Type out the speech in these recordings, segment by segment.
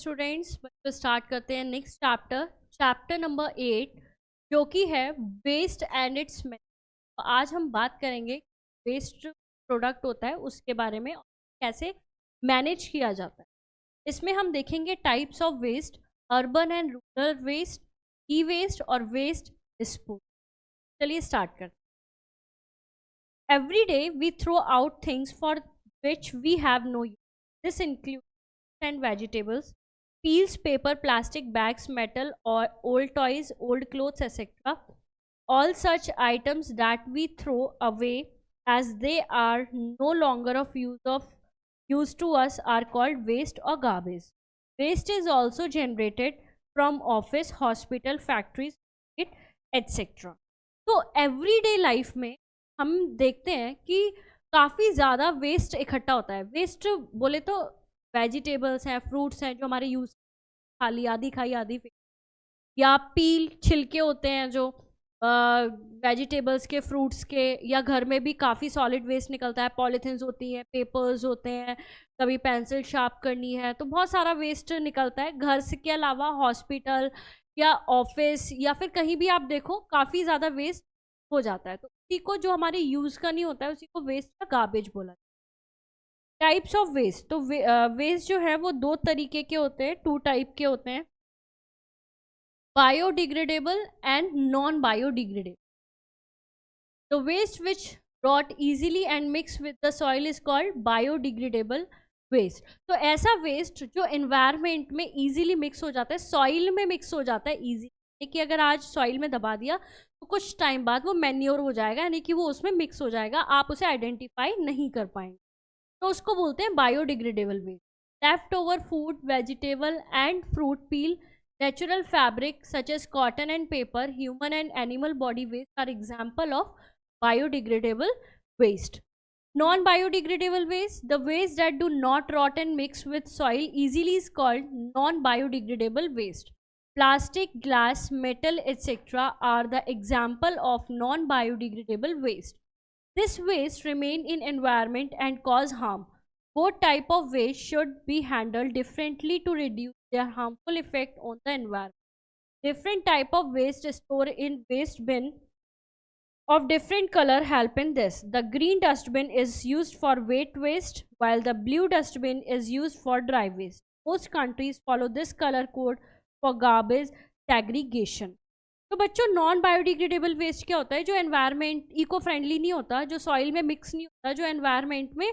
Students, बच्चों start करते हैं नेक्स्ट चैप्टर नंबर 8 जो कि है वेस्ट एंड इट्स मैनेजमेंट। आज हम बात करेंगे वेस्ट प्रोडक्ट होता है उसके बारे में और कैसे मैनेज किया जाता है। इसमें हम देखेंगे types of waste, urban and rural waste, e waste और वेस्ट डिस्पोजल। चलिए स्टार्ट करते हैं। Every day we throw out things for which we have no use. This include and vegetables, peels, paper, plastic bags, metal or old toys, old clothes, etc. All such items that we throw away as they are no longer of use to us are called waste or garbage. Waste is also generated from office, hospital, factories, etc. तो everyday life में हम देखते हैं कि काफ़ी ज़्यादा waste इकट्ठा होता है। वेस्ट बोले तो वेजिटेबल्स हैं, फ्रूट्स हैं जो हमारे यूज खाली आधी खाई आधी फेंक, या पील छिलके होते हैं जो वेजिटेबल्स के, फ्रूट्स के, या घर में भी काफ़ी सॉलिड वेस्ट निकलता है। पॉलीथिन्स होती हैं, पेपर्स होते हैं, कभी पेंसिल शार्प करनी है तो बहुत सारा वेस्ट निकलता है। घर से के अलावा हॉस्पिटल या ऑफिस या फिर कहीं भी आप देखो काफ़ी ज़्यादा वेस्ट हो जाता है। तो उसी को जो हमारे यूज़ का नहीं होता है उसी को वेस्ट का गार्बेज बोला जाता है। टाइप्स ऑफ वेस्ट, तो वेस्ट जो है वो दो तरीके के होते हैं, टू टाइप के होते हैं, biodegradable and non biodegradable. The waste which rot easily and mix with the soil is called biodegradable waste. तो ऐसा वेस्ट जो एनवायरनमेंट में इजीली मिक्स हो जाता है, सॉइल में मिक्स हो जाता है इजीली, कि अगर आज सॉइल में दबा दिया तो कुछ टाइम बाद वो मैन्योर हो जाएगा, यानी कि वो उसमें मिक्स हो जाएगा, आप उसे आइडेंटिफाई नहीं कर पाएंगे, तो उसको बोलते हैं biodegradable waste. Left over food, vegetable and fruit peel, natural fabric such as cotton and paper, human and animal body waste are example of biodegradable waste. Non biodegradable waste, the waste that do not rot and mix with soil easily is called non biodegradable waste. Plastic, glass, metal, etc. are the example of non biodegradable waste. This waste remain in environment and cause harm. Both type of waste should be handled differently to reduce their harmful effect on the environment. Different type of waste stored in waste bin of different color help in this. The green dustbin is used for wet waste while the blue dustbin is used for dry waste. Most countries follow this color code for garbage segregation. तो बच्चों non biodegradable waste क्या होता है? जो environment eco friendly नहीं होता, जो soil में मिक्स नहीं होता, जो एनवायरनमेंट में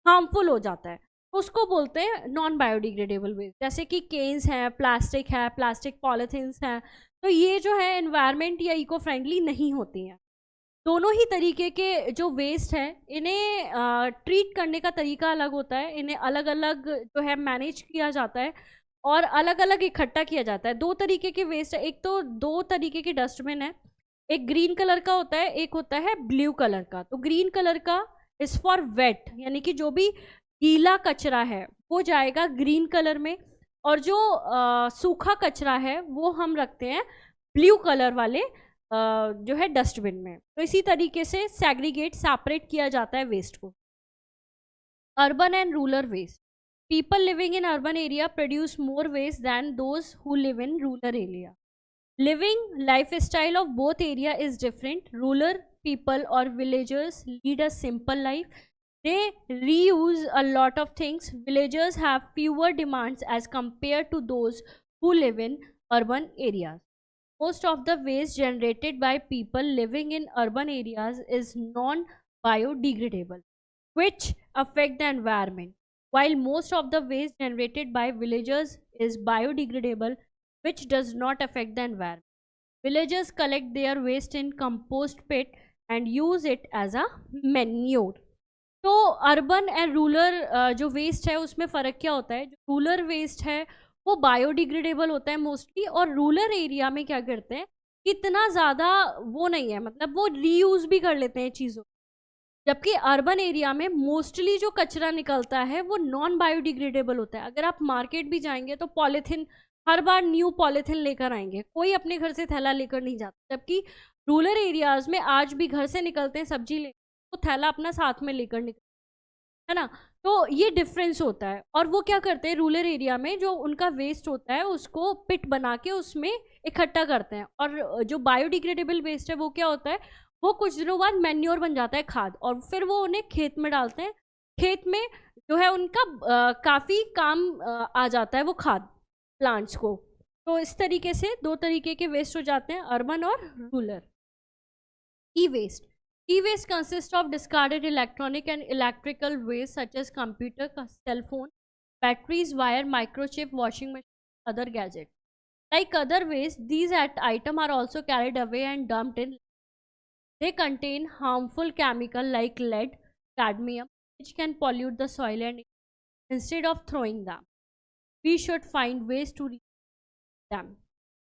हार्मफुल हो जाता है, उसको बोलते हैं नॉन बायोडिग्रेडेबल वेस्ट। जैसे कि केन्स हैं, प्लास्टिक पॉलीथिन्स हैं, तो ये जो है एनवायरनमेंट या इको फ्रेंडली नहीं होती हैं। दोनों ही तरीके के जो वेस्ट है इन्हें ट्रीट करने का तरीका अलग होता है, इन्हें अलग अलग जो है मैनेज किया जाता है और अलग अलग इकट्ठा किया जाता है। दो तरीके के वेस्ट है, एक तो दो तरीके की डस्टबिन है, एक ग्रीन कलर का होता है, एक होता है ब्लू कलर का। तो ग्रीन कलर का इज फॉर वेट, यानी कि जो भी गीला कचरा है वो जाएगा ग्रीन कलर में, और जो सूखा कचरा है वो हम रखते हैं ब्लू कलर वाले जो है डस्टबिन में। तो इसी तरीके से सेपरेट किया जाता है वेस्ट को। Urban and rural waste, people living in urban area produce more waste than those who live in rural area. Living lifestyle of both area is different. Rural people or villagers lead a simple life. They reuse a lot of things. Villagers have fewer demands as compared to those who live in urban areas. Most of the waste generated by people living in urban areas is non-biodegradable, which affect the environment, while most of the waste generated by villagers is biodegradable, which does not affect the environment. Villagers collect their waste in compost pit and use it as a manure. तो urban and rural जो waste है उसमें फ़र्क क्या होता है? जो rural waste है वो बायोडिग्रेडेबल होता है मोस्टली, और रूरल एरिया में क्या करते हैं, इतना ज़्यादा वो नहीं है, मतलब वो रीयूज़ भी कर लेते हैं चीज़ों। जबकि अर्बन एरिया में मोस्टली जो कचरा निकलता है वो नॉन बायोडिग्रेडेबल होता है। अगर आप मार्केट भी जाएंगे तो पॉलीथिन, हर बार न्यू पॉलीथिन लेकर आएंगे, कोई अपने घर से थैला लेकर नहीं जाता। जबकि रूरल एरियाज में आज भी घर से निकलते हैं सब्जी ले तो थैला अपना साथ में लेकर निकलते है ना। तो ये डिफरेंस होता है। और वो क्या करते हैं रूरल एरिया में, जो उनका वेस्ट होता है उसको पिट बना के उसमें इकट्ठा करते हैं, और जो बायोडिग्रेडेबल वेस्ट है वो क्या होता है, वो कुछ दिनों बाद मैन्योर बन जाता है, खाद, और फिर वो उन्हें खेत में डालते हैं। खेत में जो है उनका काफ़ी काम आ जाता है वो खाद प्लांट्स को। तो इस तरीके से दो तरीके के वेस्ट हो जाते हैं, अर्बन और rural. E waste, e-waste consists of discarded electronic and electrical waste such as computer, cell phone, batteries, wire, microchip, washing machine, other gadgets. Like other waste, these items are also carried away and dumped in. They contain harmful chemical like lead, cadmium, which can pollute the soil, and instead of throwing them, we should find ways to reuse them.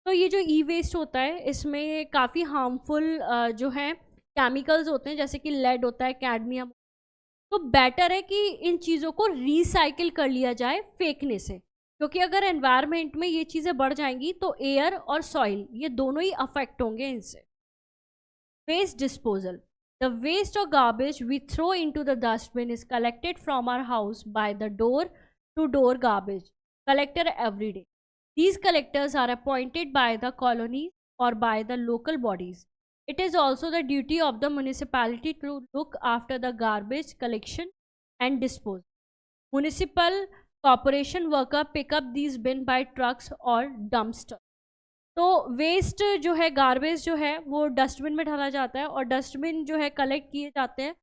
तो ये जो ई waste होता है इसमें काफ़ी harmful जो है chemicals होते हैं, जैसे कि लेड होता है, कैडमियम। तो बेटर है कि इन चीज़ों को रिसाइकिल कर लिया जाए फेंकने से, क्योंकि अगर एनवायरनमेंट में ये चीज़ें बढ़ जाएंगी तो एयर और सॉइल ये दोनों ही अफेक्ट होंगे इनसे। वेस्ट डिस्पोजल, द वेस्ट और garbage we throw into the dustbin is collected from our house by the door to door garbage collector every day. These collectors are appointed by the colonies or by the local bodies. It is also the duty of the municipality to look after the garbage collection and disposal. Municipal corporation worker pick up these bin by trucks or dumpster. तो waste जो है, garbage जो है वो dustbin में डाला जाता है, और डस्टबिन जो है कलेक्ट किए जाते हैं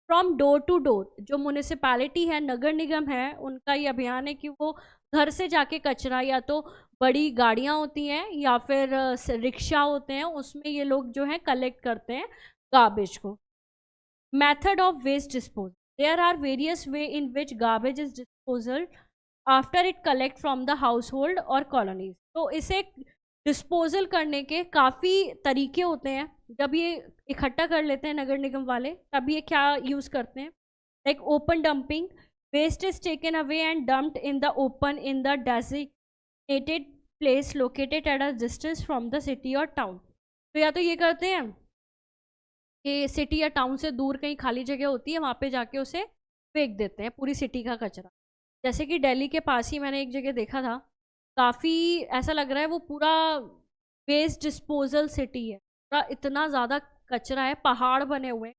फ्रॉम डोर टू डोर। जो म्यूनिसिपैलिटी है, नगर निगम है, उनका ये अभियान है कि वो घर से जाके कचरा, या तो बड़ी गाड़ियाँ होती हैं या फिर रिक्शा होते हैं, उसमें ये लोग जो है कलेक्ट करते हैं गार्बेज को। Method of waste disposal, there are various way in which garbage is disposal after it collect from the household और कॉलोनीज। तो इसे डिस्पोजल करने के काफ़ी तरीके होते हैं। जब ये इकट्ठा कर लेते हैं नगर निगम वाले, तब ये क्या यूज़ करते हैं, like open dumping, waste is taken away and dumped in the open in the designated place located at a distance from the city और टाउन। तो या तो ये करते हैं कि सिटी या टाउन से दूर कहीं खाली जगह होती है, वहाँ पे जाके उसे फेंक देते हैं, पूरी सिटी का कचरा। जैसे कि दिल्ली के पास ही मैंने एक जगह देखा था, काफ़ी ऐसा लग रहा है वो पूरा वेस्ट डिस्पोजल सिटी है, पूरा इतना ज़्यादा कचरा है, पहाड़ बने हुए हैं।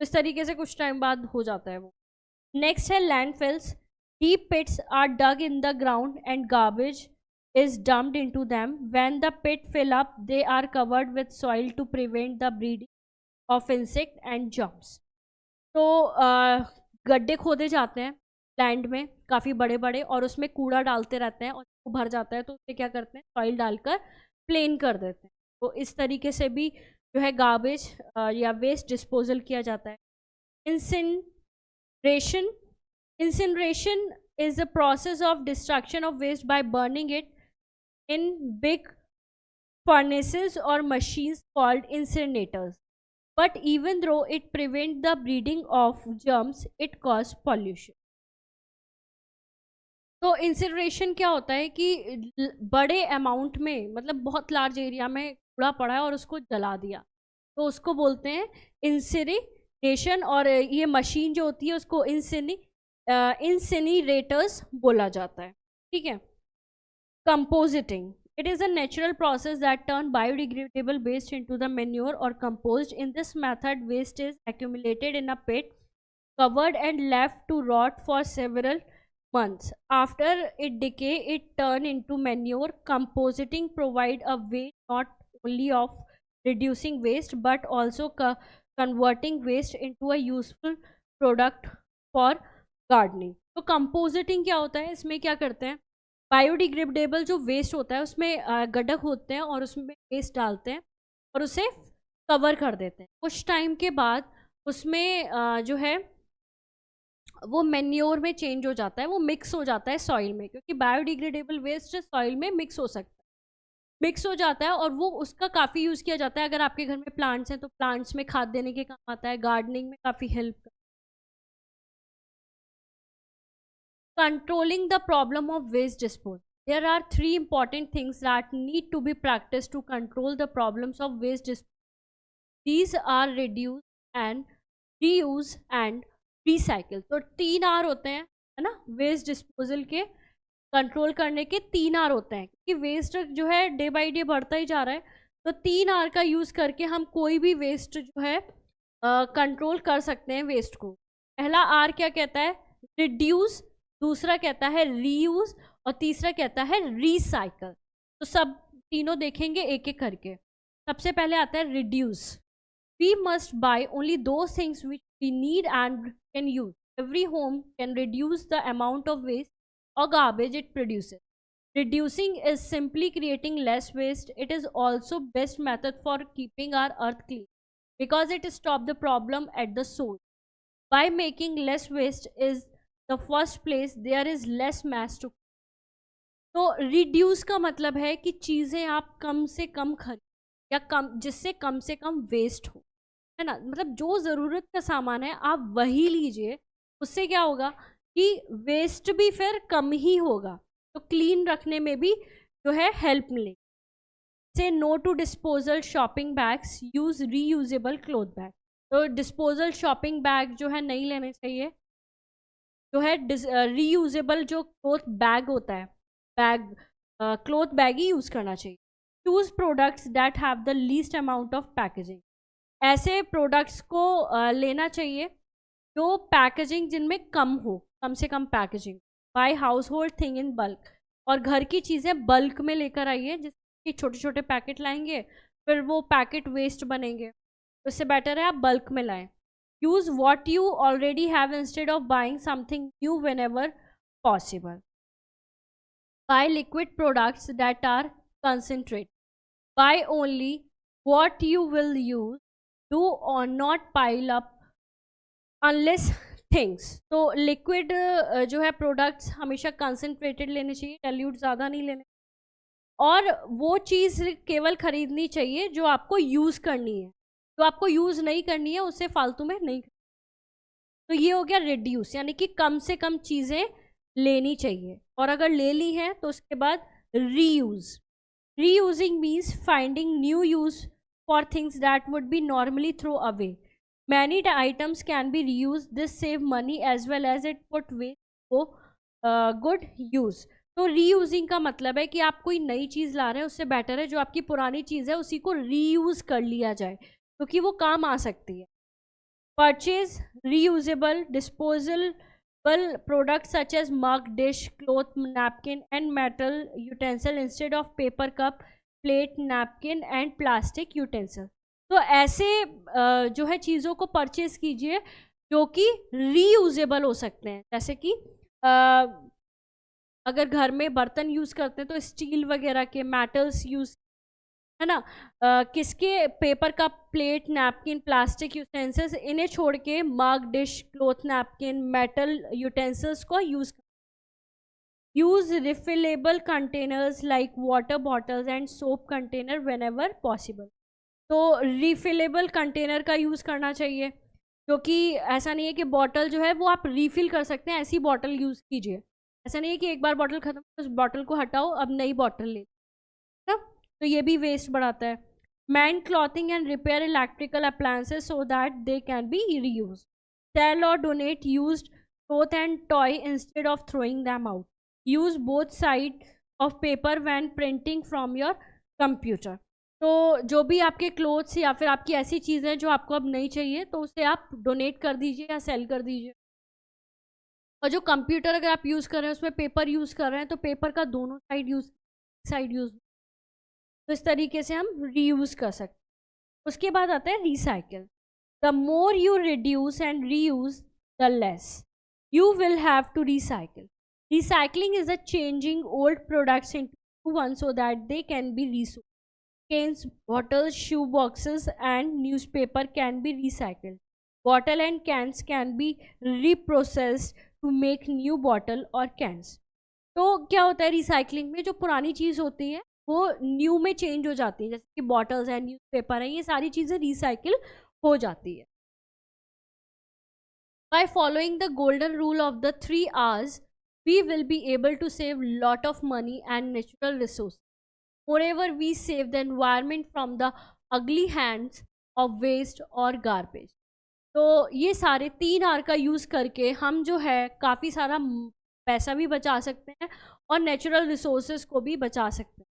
तो इस तरीके से कुछ टाइम बाद हो जाता है वो। नेक्स्ट है landfills, deep pits are dug in the ground and garbage is dumped into them. When the pit fill up, they are covered with soil to prevent the breeding of insect and germs. तो गड्ढे खोदे जाते हैं land में काफ़ी बड़े बड़े, और उसमें कूड़ा डालते रहते हैं, और वो भर जाता है तो उससे क्या करते हैं, सॉइल डालकर प्लेन कर देते हैं। तो इस तरीके से भी जो है गार्बेज या वेस्ट डिस्पोजल किया जाता है। Incineration, incineration is the process of destruction of waste by burning it in big furnaces or machines called incinerators. But even though it prevents the breeding of germs, it causes pollution. तो incineration क्या होता है कि बड़े amount में, मतलब बहुत large area में कूड़ा पड़ा है और उसको जला दिया, तो उसको बोलते हैं इंसिनरेशन। और ये मशीन जो होती है उसको इंसिनरेटर्स बोला जाता है, ठीक है। Compositing, it is a natural process that turns biodegradable waste into the manure or compost. In this method, waste is accumulated in a pit, covered and left to rot for several months. After it decay, it turns into manure. Compositing provides a way not only of reducing waste but also converting waste into a useful product for gardening. तो compositing क्या होता है, इसमें क्या करते हैं, biodegradable जो waste होता है उसमें गड्ढा खोदते हैं और उसमें वेस्ट डालते हैं और उसे कवर कर देते हैं। कुछ टाइम के बाद उसमें जो है वो मैन्योर में चेंज हो जाता है, वो मिक्स हो जाता है सॉइल में, क्योंकि बायोडिग्रेडेबल वेस्ट सॉइल में मिक्स हो सकता है, मिक्स हो जाता है, और वो उसका काफ़ी यूज़ किया जाता है। अगर आपके घर में प्लांट्स हैं तो प्लांट्स में खाद देने के काम आता है, गार्डनिंग में काफ़ी हेल्प करता है। Controlling the problem of waste disposal. There are three important things that need to be practiced to control the problems of waste disposal. These are reduce and reuse and recycle. तो 3 are होते हैं, है ना, waste disposal के control करने के 3 are होते हैं, क्योंकि वेस्ट जो है डे बाई डे बढ़ता ही जा रहा है। तो 3 आर का यूज़ करके हम कोई भी वेस्ट जो है कंट्रोल कर सकते हैं वेस्ट को। पहला आर क्या कहता है? रिड्यूस, दूसरा कहता है रीयूज, और तीसरा कहता है रिसाइकल। तो सब तीनों देखेंगे एक एक करके। सबसे पहले आता है reduce. We must buy only those things which we need and can use. Every home can reduce the amount of waste or garbage it produces. Reducing is simply creating less waste. It is also best method for keeping our earth clean because it stops the problem at the source. By making less waste is the first place there is less mass to. तो reduce का मतलब है कि चीज़ें आप कम से कम खरीद या कम, जिससे कम से कम वेस्ट हो, है ना। मतलब जो ज़रूरत का सामान है आप वही लीजिए, उससे क्या होगा कि वेस्ट भी फिर कम ही होगा, तो क्लीन रखने में भी जो है हेल्प मिलेगी। Say no to disposal shopping bags, use reusable cloth bag. तो डिस्पोजल शॉपिंग बैग जो है नहीं लेने चाहिए, जो है रीयूजेबल जो क्लॉथ बैग होता है, क्लॉथ बैग ही यूज करना चाहिए। Choose products that have the least amount of packaging. ऐसे प्रोडक्ट्स को लेना चाहिए जो पैकेजिंग जिनमें कम हो, कम से कम packaging. Buy household thing in bulk, और घर की चीज़ें बल्क में लेकर आइए, जिसके छोटे छोटे पैकेट लाएंगे फिर वो पैकेट वेस्ट बनेंगे, तो इससे बेटर है आप बल्क में लाएं। Use what you already have instead of buying something new whenever possible. Buy liquid products that are concentrate. Buy only what you will use, do और not pile up useless things. तो liquid जो है products हमेशा concentrated लेने चाहिए, dilute ज़्यादा नहीं लेने, और वो चीज़ केवल खरीदनी चाहिए जो आपको यूज़ करनी है, जो आपको यूज़ नहीं करनी है उससे फालतू में नहीं। तो ये हो गया रिड्यूस, यानी कि कम से कम चीज़ें लेनी चाहिए, और अगर ले ली हैं तो उसके बाद reuse. Reusing means finding new use for things that would be normally throw away. Many items can be reused. This save money as well as it put waste को good use. तो रीयूजिंग का मतलब है कि आप कोई नई चीज़ ला रहे हैं, उससे बेटर है जो आपकी पुरानी चीज़ है उसी को रीयूज कर लिया जाए, क्योंकि वो काम आ सकती है। Purchase reusable disposable product such as mug, dish, cloth, napkin and metal utensil instead of paper cup, plate, napkin and plastic utensil. तो ऐसे जो है चीज़ों को परचेज कीजिए जो कि रीयूजेबल हो सकते हैं, जैसे कि अगर घर में बर्तन यूज़ करते हैं तो स्टील वगैरह के, मेटल्स यूज़, है ना, किसके, paper cup, plate, napkin, plastic utensils, इन्हें छोड़ के mug, dish, cloth, napkin, metal utensils को use refillable containers like water bottles and soap container whenever possible. तो रिफिलेबल कंटेनर का यूज़ करना चाहिए, क्योंकि ऐसा नहीं है कि बॉटल जो है वो आप रीफिल कर सकते हैं, ऐसी बॉटल यूज़ कीजिए। ऐसा नहीं है कि एक बार बॉटल ख़त्म, उस बॉटल को हटाओ अब नई बॉटल ले, ना, तो ये भी वेस्ट बढ़ाता है। Mend clothing and repair electrical appliances so that they can be reuse. Sell और donate used cloth and toy instead of throwing them out. Use both side of paper when printing from your computer. तो जो भी आपके clothes या फिर आपकी ऐसी चीज़ें जो आपको अब नहीं चाहिए तो उसे आप डोनेट कर दीजिए या सेल कर दीजिए। और जो कंप्यूटर अगर आप यूज़ कर रहे हैं उसमें पेपर यूज़ कर रहे हैं तो पेपर का दोनों साइड यूज़, तो इस तरीके से हम रीयूज़ कर सकते हैं। उसके बाद आता है recycle. The more you reduce and reuse the less you will have to recycle. Recycling is a changing old products into one so that they can be resold. Cans, bottles, shoe boxes and newspaper can be recycled. Bottle and cans can be reprocessed to make new bottle or cans. तो क्या होता है recycling में, जो पुरानी चीज़ होती है वो न्यू में चेंज हो जाती है, जैसे कि बॉटल्स हैं, न्यूज़पेपर हैं, ये सारी चीज़ें रिसाइकिल हो जाती है। By following the golden rule of the 3 R's, we will be able to save lot of money and natural resources. Moreover, we save the environment from the ugly hands of waste or garbage. तो ये सारे 3 are का use करके हम जो है काफ़ी सारा पैसा भी बचा सकते हैं और नेचुरल रिसोर्सेज को भी बचा सकते हैं।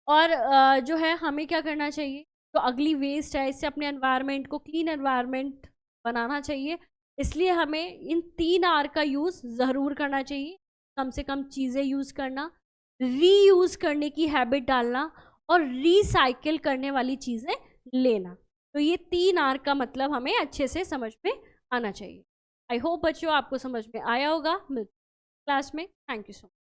और जो है हमें क्या करना चाहिए, तो अगली वेस्ट है इससे अपने एनवायरनमेंट को क्लीन एनवायरनमेंट बनाना चाहिए। इसलिए हमें इन 3 आर का यूज़ ज़रूर करना चाहिए। कम से कम चीज़ें यूज़ करना, रीयूज़ करने की हैबिट डालना और रिसाइकिल करने वाली चीज़ें लेना। तो ये 3 आर का मतलब हमें अच्छे से समझ में आना चाहिए। आई होप बच्चों आपको समझ में आया होगा। क्लास में थैंक यू सो मच।